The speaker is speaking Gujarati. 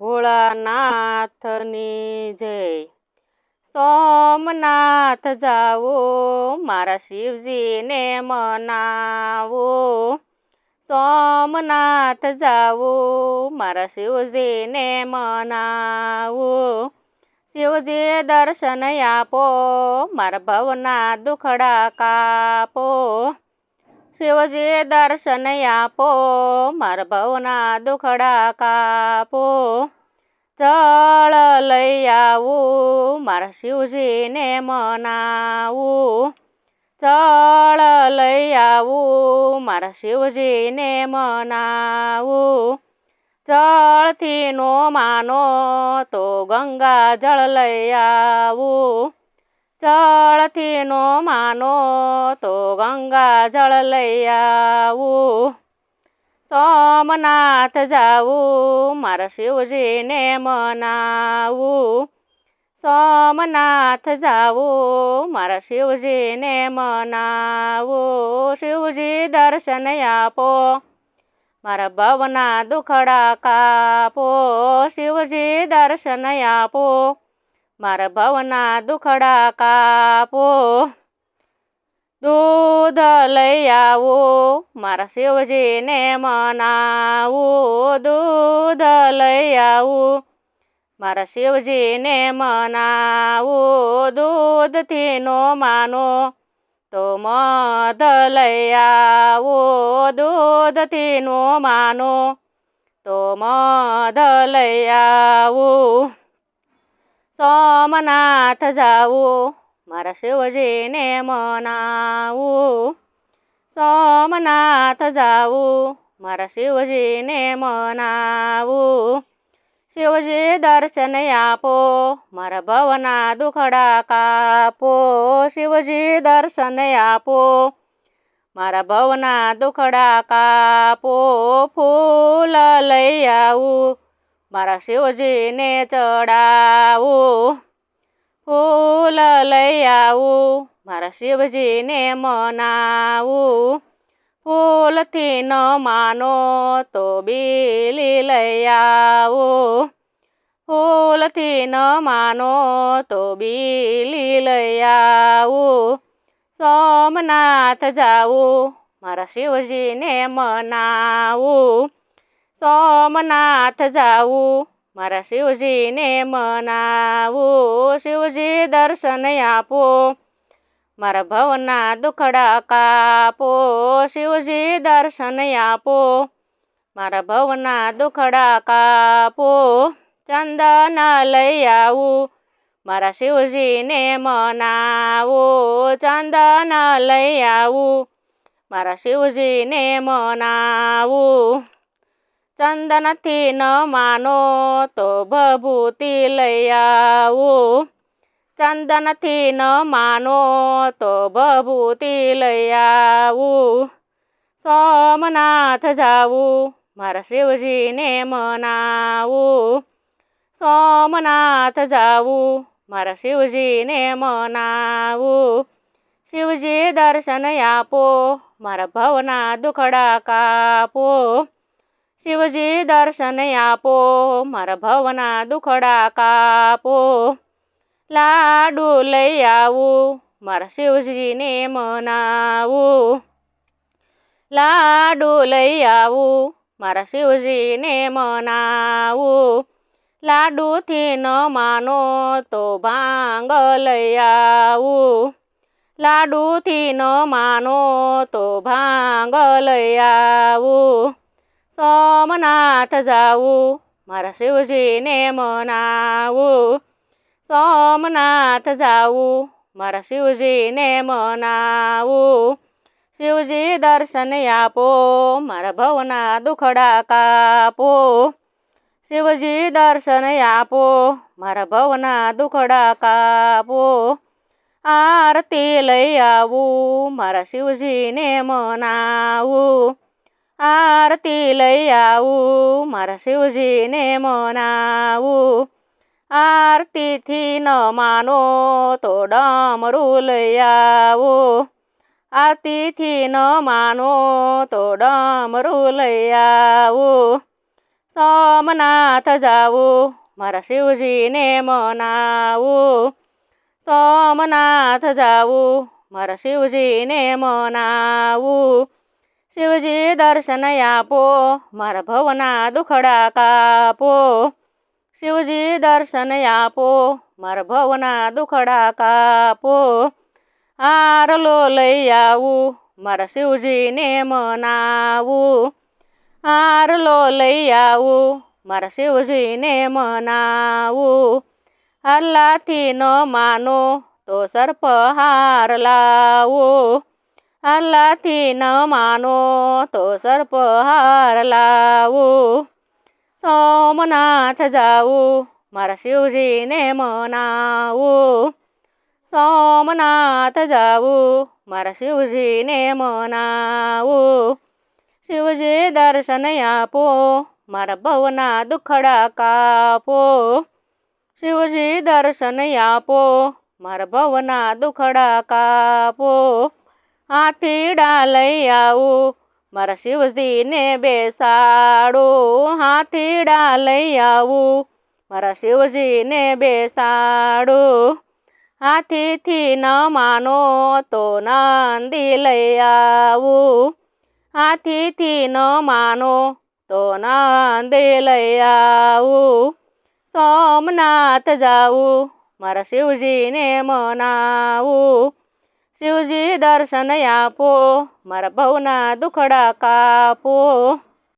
ભોળાનાથની જય। સોમનાથ જાવો મારા શિવજીને મનાવો। સોમનાથ જાવો મારા શિવજીને મનાવો। શિવજી દર્શન આપો મારા ભવના દુખડા કાપો। શિવજી દર્શન આપો મારા ભવના દુખડા કાપો। જળ લઈ આવું મારા શિવજીને મનાવું। જળ લઈ આવું મારા શિવજીને મનાવું। જળથી નો માનો તો ગંગા જળ લઈ આવું। જળથી નો માનો તો ગંગા જળ લઈ આવું। સોમનાથ જાવું મારા શિવજીને મનાવું। સોમનાથ જાવું મારા શિવજીને મનાવું। શિવજી દર્શન આપો મારા ભવના દુખડા કાપો। શિવજી દર્શન આપો મારા ભવના દુખડા કાપો। દૂધ લઈ આવું મારા શિવજીને મનાવું। દૂધ લઈ આવું મારા શિવજીને મનાવું। દૂધથી નો માનો તો મધ લઈ આવું। દૂધથી નો માનો તો મધ લઈ આવું। સોમનાથ જાવું મારા શિવજીને મનાવું। સોમનાથ જાવું મારા શિવજીને મનાવું। શિવજી દર્શન આપો મારા ભવના દુખડા કાપો। શિવજી દર્શન આપો મારા ભવના દુખડા કાપો। ફૂલ લઈ આવું મારા શિવજીને ચડાવું। ફૂલ લઈ આવું મારા શિવજીને મનાવું। ફૂલથી ન માનો તો બીલી લઈ આવું। ફૂલથી ન માનો તો બીલી લઈ આવું। સોમનાથ જાવું મારા શિવજીને મનાવું। સોમનાથ જાવું મારા શિવજીને મનાવું। શિવજી દર્શન આપો મારા ભવના દુખડા કાપો। શિવજી દર્શન આપો મારા ભવના દુખડા કાપો। ચંદન લઈ આવું મારા શિવજીને મનાવું। ચંદન લઈ આવું મારા શિવજીને મનાવું। ચંદનથી ન માનો તો ભભૂતિ લઈ આવું। ચંદનથી ન માનો તો ભભૂતિ લઈ આવું। સોમનાથ જાવું મારા શિવજીને મનાવું। સોમનાથ જાવું મારા શિવજીને મનાવું। શિવજી દર્શન આપો મારા ભવના દુખડા કાપો। શિવજી દર્શન આપો મારા ભવના દુખડા કાપો। લાડુ લઈ આવું મારા શિવજીને મનાવું। લાડુ લઈ આવું મારા શિવજીને મનાવું। લાડુથી ન માનો તો ભાંગ લઈ આવું। લાડુથી ન માનો તો ભાંગ લઈ આવું। સોમનાથ જાવું મારા શિવજીને મનાવું। સોમનાથ જાવું મારા શિવજીને મનાવું। શિવજી દર્શન આપો મારા ભવના દુખડા કાપો। શિવજી દર્શન આપો મારા ભવના દુખડા કાપો। આરતી લઈ આવું મારા શિવજીને મનાવું। આરતી લઈ આવું મારા શિવજીને મનાવું। આરતીથી ન માનો તો ડમરું લઈ આવું। આરતીથી ન માનો તો ડમરું લઈ આવું। સોમનાથ જાવું મારા શિવજીને મનાવું. સોમનાથ જાવું મારા શિવજીને મનાવું. શિવજી દર્શન આપો મારા ભવના દુખડા કાપો. શિવજી દર્શન આપો મારા ભવના દુખડા કાપો. હારલો લઈ આવું મારા શિવજીને મનાવું. હારલો લઈ આવું મારા શિવજીને મનાવું. હારલાથી ન માનો તો સર્પહાર લાવો. હારલાથી ન માનો તો સર્પહાર લાવો. સોમનાથ જાવું મારા શિવજીને મનાવું. સોમનાથ જાવું મારા શિવજીને મનાવું. શિવજી દર્શન આપો મારા ભવના દુખડા કાપો. શિવજી દર્શન આપો મારા ભવના દુખડા કાપો. હાથીડા લઈ આવું મારા શિવજીને બેસાડો. હાથીડા લઈ આવું મારા શિવજીને બેસાડો. હાથીથી ન માનો તો નંદી લઈ આવું. હાથીથી ન માનો તો નંદી લઈ આવું. સોમનાથ જાવું મારા શિવજીને મનાવું. શિવજી દર્શન આપો મારા ભવના દુખડા કાપો.